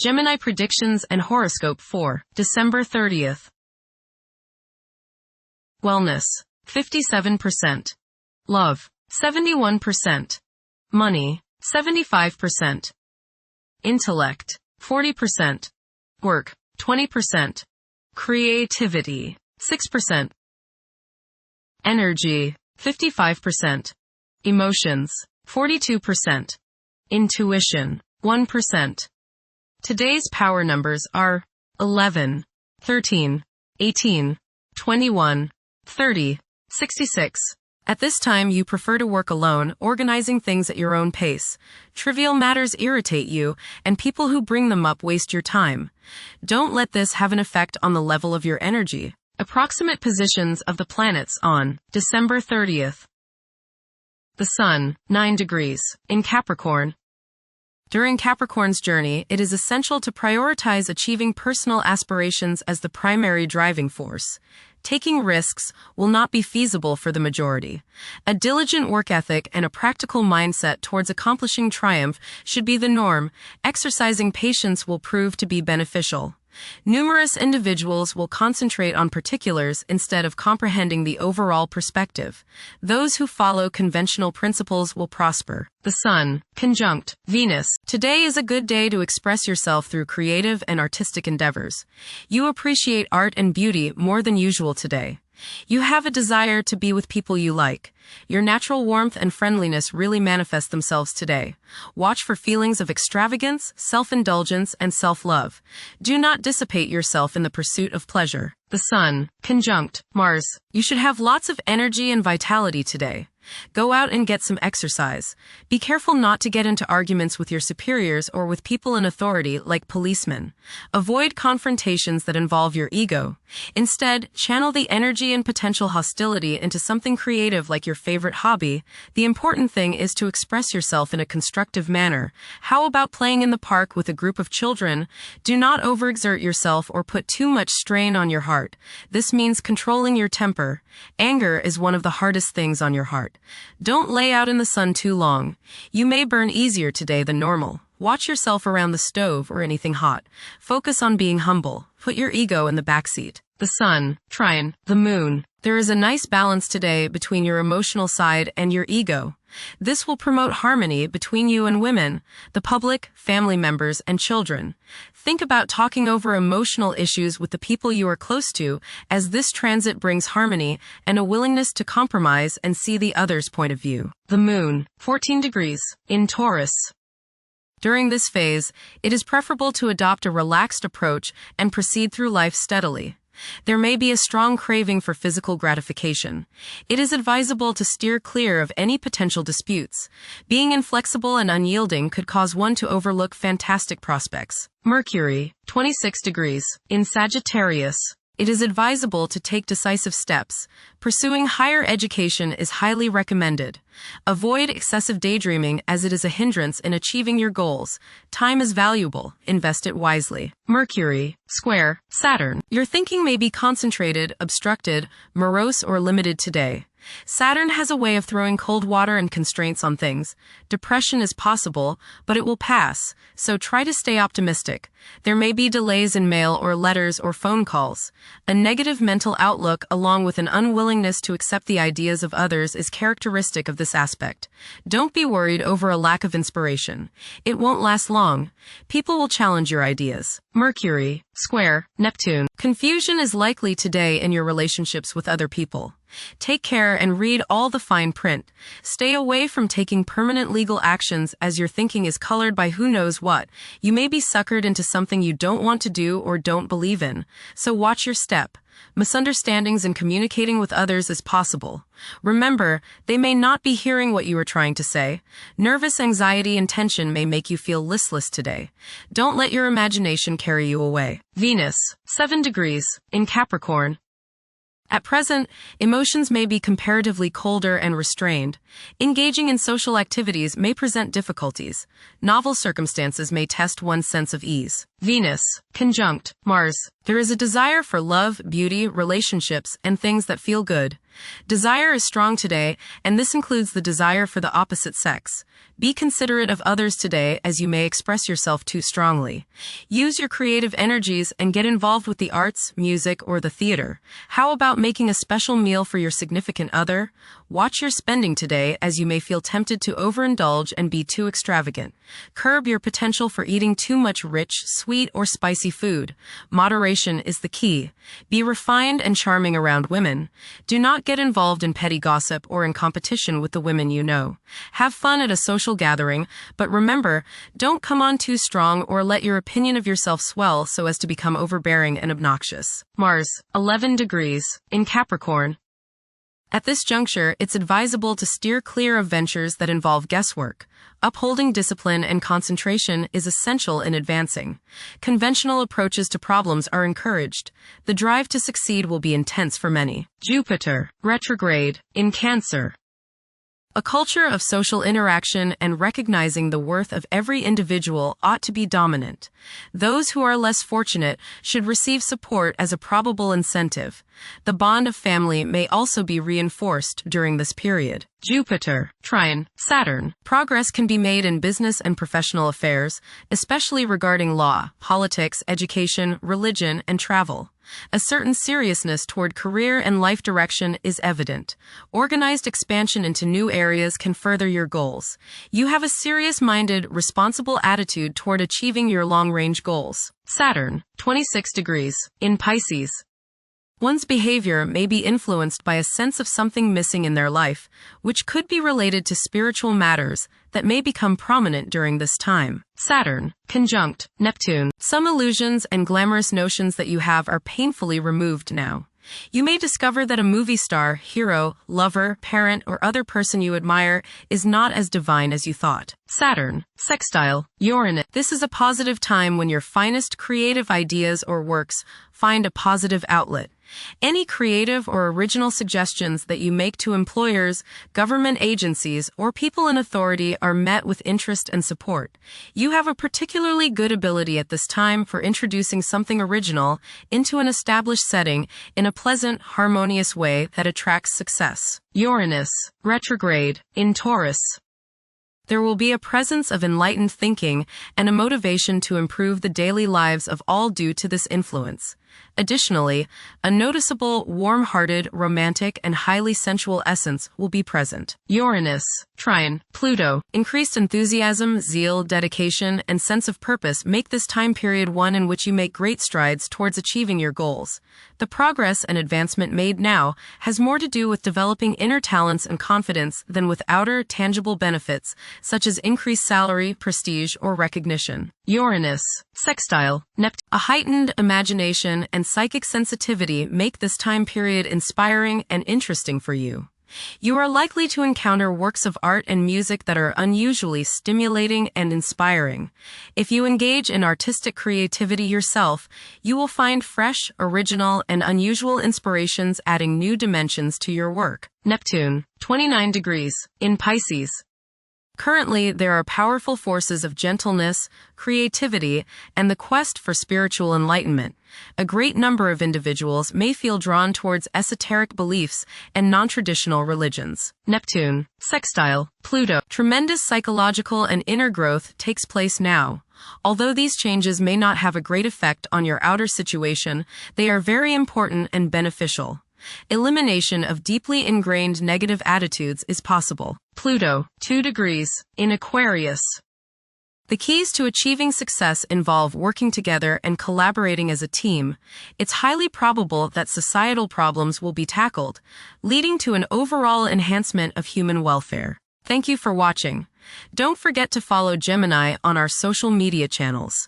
Gemini predictions and horoscope for December 30th. Wellness, 57%. Love, 71%. Money, 75%. Intellect, 40%. Work, 20%. Creativity, 6%. Energy, 55%. Emotions, 42%. Intuition, 1%. Today's power numbers are 11, 13, 18, 21, 30, 66. At this time, you prefer to work alone, organizing things at your own pace. Trivial matters irritate you, and people who bring them up waste your time. Don't let this have an effect on the level of your energy. Approximate positions of the planets on December 30th. The Sun, 9 degrees, in Capricorn. During Capricorn's journey, it is essential to prioritize achieving personal aspirations as the primary driving force. Taking risks will not be feasible for the majority. A diligent work ethic and a practical mindset towards accomplishing triumph should be the norm. Exercising patience will prove to be beneficial. Numerous individuals will concentrate on particulars instead of comprehending the overall perspective. Those who follow conventional principles will prosper. The Sun, conjunct Venus. Today is a good day to express yourself through creative and artistic endeavors. You appreciate art and beauty more than usual today. You have a desire to be with people you like. Your natural warmth and friendliness really manifest themselves today. Watch for feelings of extravagance, self-indulgence, and self-love. Do not dissipate yourself in the pursuit of pleasure. The Sun, conjunct Mars. You should have lots of energy and vitality today. Go out and get some exercise. Be careful not to get into arguments with your superiors or with people in authority like policemen. Avoid confrontations that involve your ego. Instead, channel the energy and potential hostility into something creative like your favorite hobby. The important thing is to express yourself in a constructive manner. How about playing in the park with a group of children? Do not overexert yourself or put too much strain on your heart. This means controlling your temper. Anger is one of the hardest things on your heart. Don't lay out in the sun too long. You may burn easier today than normal. Watch yourself around the stove or anything hot. Focus on being humble. Put your ego in the backseat. The Sun, trine the Moon. There is a nice balance today between your emotional side and your ego. This will promote harmony between you and women, the public, family members, and children. Think about talking over emotional issues with the people you are close to, as this transit brings harmony and a willingness to compromise and see the other's point of view. The Moon, 14 degrees, in Taurus. During this phase, it is preferable to adopt a relaxed approach and proceed through life steadily. There may be a strong craving for physical gratification. It is advisable to steer clear of any potential disputes. Being inflexible and unyielding could cause one to overlook fantastic prospects. Mercury, 26 degrees, in Sagittarius. It is advisable to take decisive steps. Pursuing higher education is highly recommended. Avoid excessive daydreaming as it is a hindrance in achieving your goals. Time is valuable. Invest it wisely. Mercury, square Saturn. Your thinking may be concentrated, obstructed, morose, or limited today. Saturn has a way of throwing cold water and constraints on things. Depression is possible, but it will pass, so try to stay optimistic. There may be delays in mail or letters or phone calls. A negative mental outlook along with an unwillingness to accept the ideas of others is characteristic of this aspect. Don't be worried over a lack of inspiration. It won't last long. People will challenge your ideas. Mercury, square Neptune. Confusion is likely today in your relationships with other people. Take care and read all the fine print. Stay away from taking permanent legal actions as your thinking is colored by who knows what. You may be suckered into something you don't want to do or don't believe in, so watch your step. Misunderstandings in communicating with others is possible. Remember, they may not be hearing what you are trying to say. Nervous anxiety and tension may make you feel listless today. Don't let your imagination carry you away. Venus, 7 degrees, in Capricorn. At present, emotions may be comparatively colder and restrained. Engaging in social activities may present difficulties. Novel circumstances may test one's sense of ease. Venus, conjunct Mars. There is a desire for love, beauty, relationships, and things that feel good. Desire is strong today, and this includes the desire for the opposite sex. Be considerate of others today, as you may express yourself too strongly. Use your creative energies and get involved with the arts, music, or the theater. How about making a special meal for your significant other? Watch your spending today, as you may feel tempted to overindulge and be too extravagant. Curb your potential for eating too much rich, sweet, or spicy food. Moderation is the key. Be refined and charming around women. Do not get involved in petty gossip or in competition with the women you know. Have fun at a social gathering, but remember, don't come on too strong or let your opinion of yourself swell so as to become overbearing and obnoxious. Mars, 11 degrees, in Capricorn. At this juncture, it's advisable to steer clear of ventures that involve guesswork. Upholding discipline and concentration is essential in advancing. Conventional approaches to problems are encouraged. The drive to succeed will be intense for many. Jupiter, retrograde, in Cancer. A culture of social interaction and recognizing the worth of every individual ought to be dominant. Those who are less fortunate should receive support as a probable incentive. The bond of family may also be reinforced during this period. Jupiter, trine, Saturn. Progress can be made in business and professional affairs, especially regarding law, politics, education, religion, and travel. A certain seriousness toward career and life direction is evident. Organized expansion into new areas can further your goals. You have a serious-minded, responsible attitude toward achieving your long-range goals. Saturn, 26 degrees, in Pisces. One's behavior may be influenced by a sense of something missing in their life, which could be related to spiritual matters that may become prominent during this time. Saturn, conjunct Neptune. Some illusions and glamorous notions that you have are painfully removed now. You may discover that a movie star, hero, lover, parent, or other person you admire is not as divine as you thought. Saturn, sextile Uranus. This is a positive time when your finest creative ideas or works find a positive outlet. Any creative or original suggestions that you make to employers, government agencies, or people in authority are met with interest and support. You have a particularly good ability at this time for introducing something original into an established setting in a pleasant, harmonious way that attracts success. Uranus, retrograde, in Taurus. There will be a presence of enlightened thinking and a motivation to improve the daily lives of all due to this influence. Additionally, a noticeable, warm-hearted, romantic, and highly sensual essence will be present. Uranus, trine, Pluto. Increased enthusiasm, zeal, dedication, and sense of purpose make this time period one in which you make great strides towards achieving your goals. The progress and advancement made now has more to do with developing inner talents and confidence than with outer, tangible benefits, such as increased salary, prestige, or recognition. Uranus, sextile Neptune. A heightened imagination and psychic sensitivity make this time period inspiring and interesting for you. You are likely to encounter works of art and music that are unusually stimulating and inspiring. If you engage in artistic creativity yourself, you will find fresh, original, and unusual inspirations adding new dimensions to your work. Neptune, 29 degrees, in Pisces. Currently, there are powerful forces of gentleness, creativity, and the quest for spiritual enlightenment. A great number of individuals may feel drawn towards esoteric beliefs and non-traditional religions. Neptune, sextile Pluto. Tremendous psychological and inner growth takes place now. Although these changes may not have a great effect on your outer situation, they are very important and beneficial. Elimination of deeply ingrained negative attitudes is possible. Pluto, 2 degrees, in Aquarius. The keys to achieving success involve working together and collaborating as a team. It's highly probable that societal problems will be tackled, leading to an overall enhancement of human welfare. Thank you for watching. Don't forget to follow Gemini on our social media channels.